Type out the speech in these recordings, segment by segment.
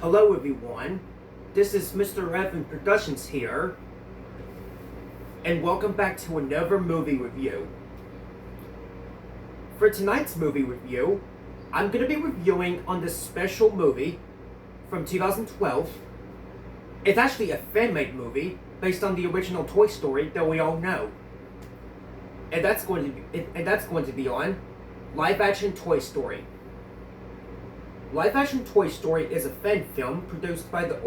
Hello everyone, this is Mr. Evan Productions here, and welcome back to another movie review. For tonight's movie review, I'm going to be reviewing on this special movie from 2012. It's actually a fan-made movie based on the original Toy Story that we all know. And that's going to be on live-action Toy Story. Live-action Toy Story is a fan film produced by the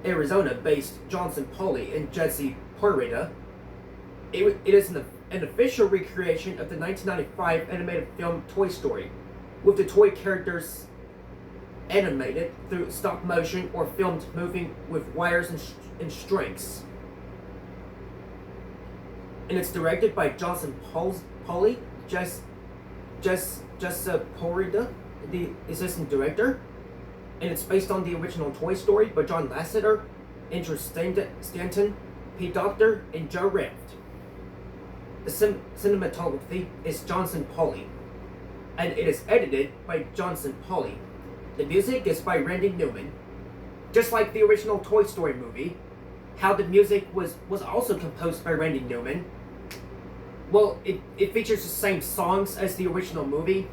Arizona-based Johnson Poly and Jesse Porretta. It is an official recreation of the 1995 animated film Toy Story, with the toy characters animated through stop motion or filmed moving with wires and strings. And it's directed by Johnson Poly, Jesse Porretta, the assistant director, and it's based on the original Toy Story by John Lasseter, Andrew Stanton, Pete Docter, and Joe Ranft. The cinematography is Johnson Poly, and it is edited by Johnson Poly. The music is by Randy Newman. Just like the original Toy Story movie, how the music was also composed by Randy Newman. Well, it features the same songs as the original movie,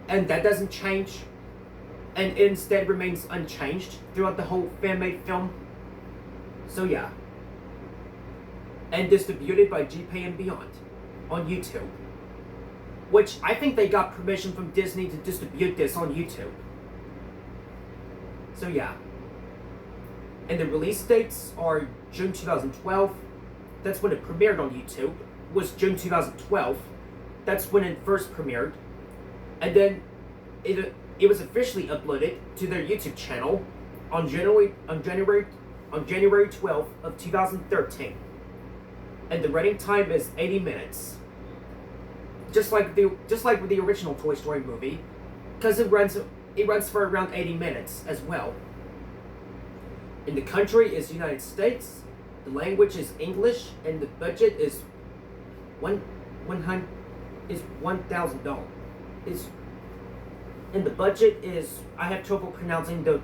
and that doesn't change, and it instead remains unchanged throughout the whole fan-made film. So yeah. And distributed by GPay and Beyond on YouTube, which I think they got permission from Disney to distribute this on YouTube. So yeah. And the release dates are June 2012. That's when it premiered on YouTube. Was June 2012. That's when it first premiered. And then it was officially uploaded to their YouTube channel on January 12th of 2013. And the running time is 80 minutes. Just like with the original Toy Story movie, because it runs for around 80 minutes as well. And the country is United States, the language is English, and the budget is $1,000. And the budget is, I have trouble pronouncing the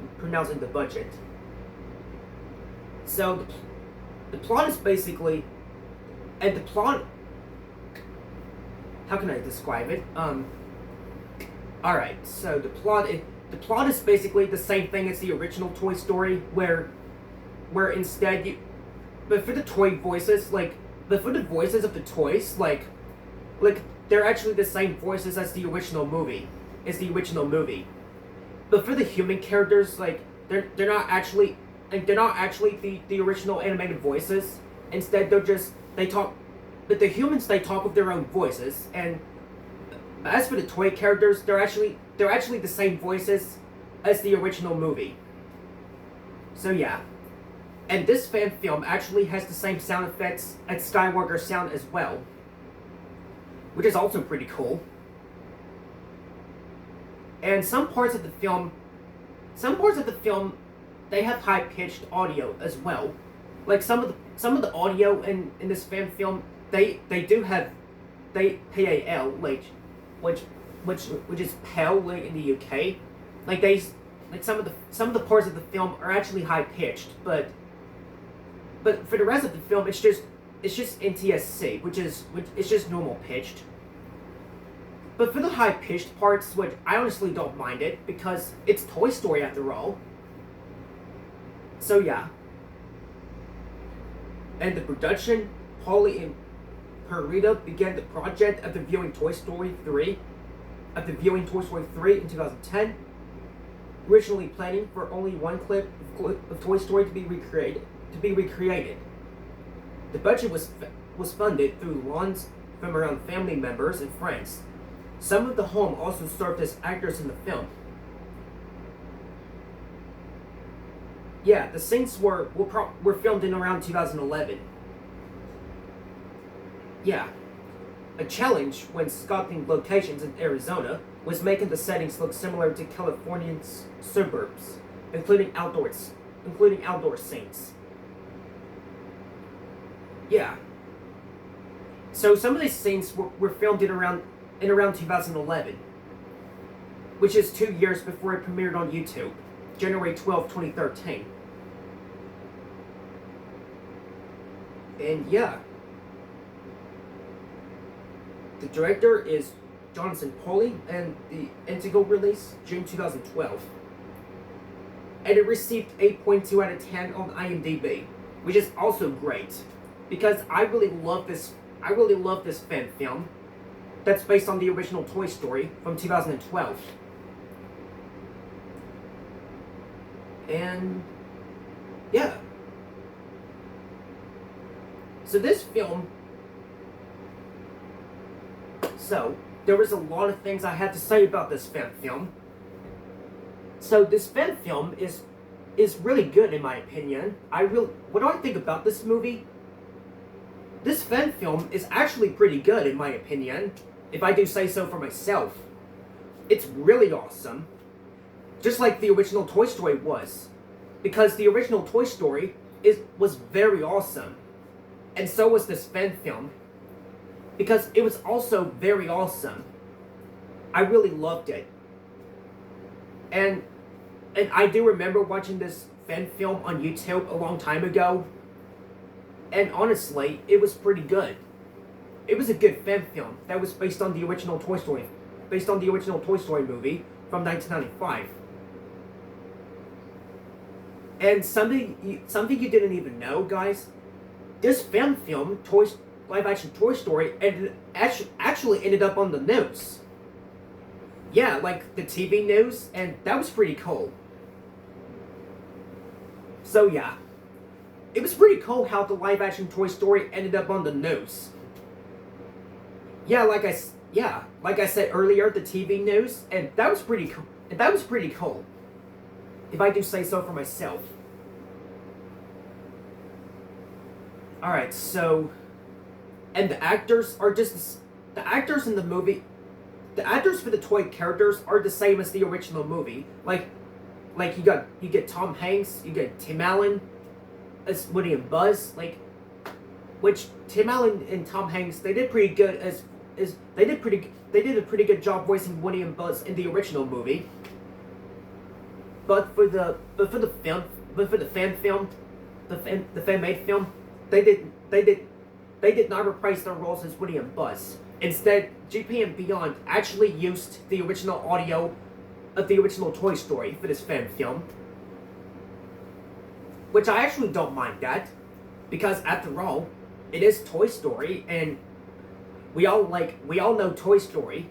budget. So the plot is basically, and the plot, how can I describe it? Alright, so the plot is basically the same thing as the original Toy Story, where instead but for the voices of the toys, like they're actually the same voices as the original movie. But for the human characters, like they're not actually the original animated voices. Instead, they talk, but the humans, they talk with their own voices. And as for the toy characters, they're actually the same voices as the original movie. So yeah. And this fan film actually has the same sound effects as Skywalker Sound as well, which is also pretty cool. And some parts of the film, they have high-pitched audio as well. Like some of the audio in this fan film, they PAL, which is PAL in the UK. Some of the parts of the film are actually high-pitched, but for the rest of the film, it's just NTSC, which is just normal pitched. But for the high-pitched parts, which I honestly don't mind it, because it's Toy Story after all. So yeah. And the production, Poly and Porretta began the project after viewing Toy Story 3 in 2010, originally planning for only one clip of Toy Story to be recreated. The budget was funded through loans from around family members and friends. Some of the home also served as actors in the film. Yeah, the scenes were filmed in around 2011. Yeah. A challenge when scouting locations in Arizona was making the settings look similar to Californian suburbs, including outdoor scenes. Yeah. So some of these scenes were filmed in around 2011, which is 2 years before it premiered on YouTube, January 12, 2013. And yeah, the director is Jonathan Poli, and the Indigo release, June 2012. And it received 8.2 out of 10 on IMDb, which is also great, because I really love this fan film that's based on the original Toy Story from 2012. And yeah. So this film, there was a lot of things I had to say about this fan film. So this fan film is really good in my opinion. What do I think about this movie? This fan film is actually pretty good in my opinion, if I do say so for myself. It's really awesome. Just like the original Toy Story was. Because the original Toy Story was very awesome. And so was this fan film. Because it was also very awesome. I really loved it. And I do remember watching this fan film on YouTube a long time ago. And honestly, it was pretty good. It was a good fan film that was based on the original Toy Story movie from 1995. And something you didn't even know, guys. This fan film, live action Toy Story, actually ended up on the news. Yeah, like the TV news, and that was pretty cool. So yeah, it was pretty cool how the live action Toy Story ended up on the news. Yeah, like I said earlier, the TV news, and that was pretty cool. If I do say so for myself. Alright, so, and the actors are just, the actors in the movie, the actors for the toy characters are the same as the original movie. Like you get Tom Hanks, you get Tim Allen as Woody and Buzz, which Tim Allen and Tom Hanks, they did pretty good they did a pretty good job voicing Woody and Buzz in the original movie. But for the fan made film, they did not reprise their roles as Woody and Buzz. Instead, GP and Beyond actually used the original audio of the original Toy Story for this fan film. Which I actually don't mind that, because after all, it is Toy Story, and we all know Toy Story.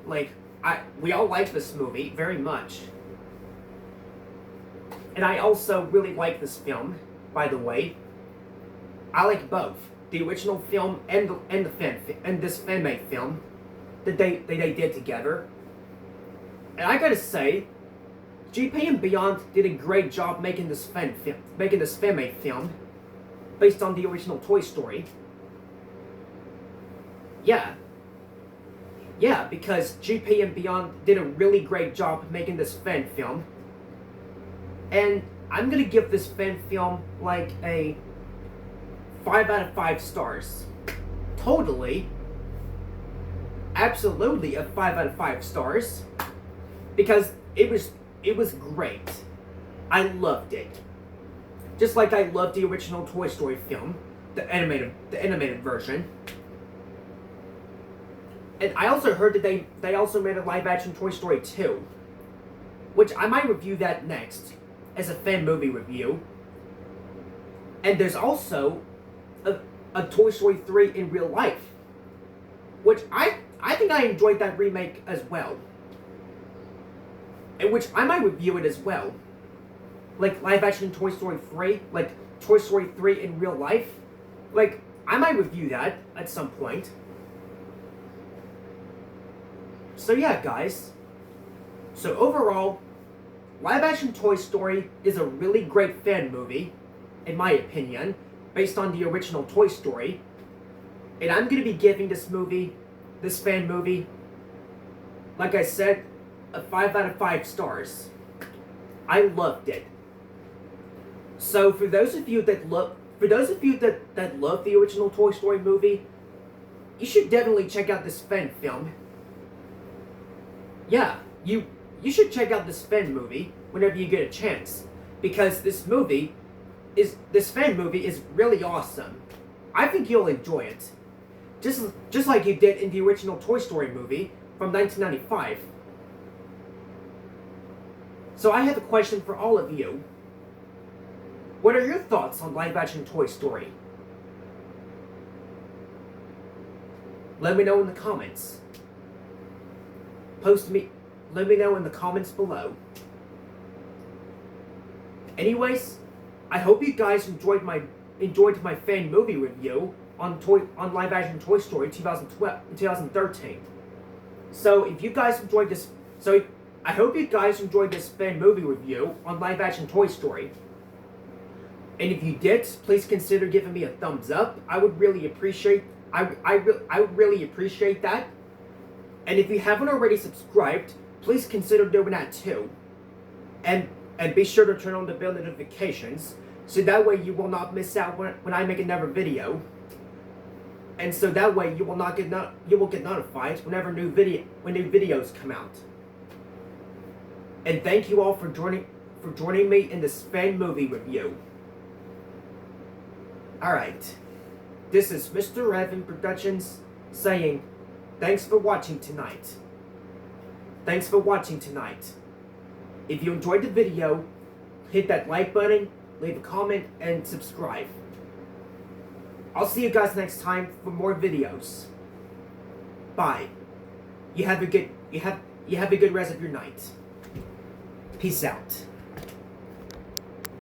We all like this movie very much. And I also really like this film, by the way. I like both the original film and this fan-made film that they did together. And I gotta say, GP and Beyond did a great job making this fan-made film based on the original Toy Story. Yeah, because GP and Beyond did a really great job making this fan film. And I'm gonna give this fan film like a 5 out of 5 stars. Totally. Absolutely a 5 out of 5 stars. Because it was great. I loved it. Just like I loved the original Toy Story film, the animated version. And I also heard that they also made a live action Toy Story 2, which I might review that next as a fan movie review. And there's also a Toy Story 3 in real life, which I think I enjoyed that remake as well. In which I might review it as well. Like live action Toy Story 3, like Toy Story 3 in real life. Like, I might review that at some point. So yeah, guys. So overall, live action Toy Story is a really great fan movie, in my opinion, based on the original Toy Story. And I'm going to be giving this fan movie, like I said, a 5 out of 5 stars. I loved it. So for those of you that love the original Toy Story movie, you should definitely check out this fan film. Yeah, you you should check out this fan movie whenever you get a chance, because this fan movie is really awesome. I think you'll enjoy it, just like you did in the original Toy Story movie from 1995. So I have a question for all of you. What are your thoughts on live-action Toy Story? Let me know in the comments. Let me know in the comments below. Anyways, I hope you guys enjoyed my fan movie review on live-action Toy Story 2013. So if you guys enjoyed this, I hope you guys enjoyed this fan movie review on live-action Toy Story. And if you did, please consider giving me a thumbs up. I would really appreciate. I would really appreciate that. And if you haven't already subscribed, please consider doing that too. And be sure to turn on the bell notifications, so that way you will not miss out when I make another video. And so that way you will get notified whenever new videos come out. And thank you all for joining me in this fan movie review. Alright, this is Mr. Evan Productions saying, thanks for watching tonight. Thanks for watching tonight. If you enjoyed the video, hit that like button, leave a comment, and subscribe. I'll see you guys next time for more videos. Bye. You have a good rest of your night. Peace out.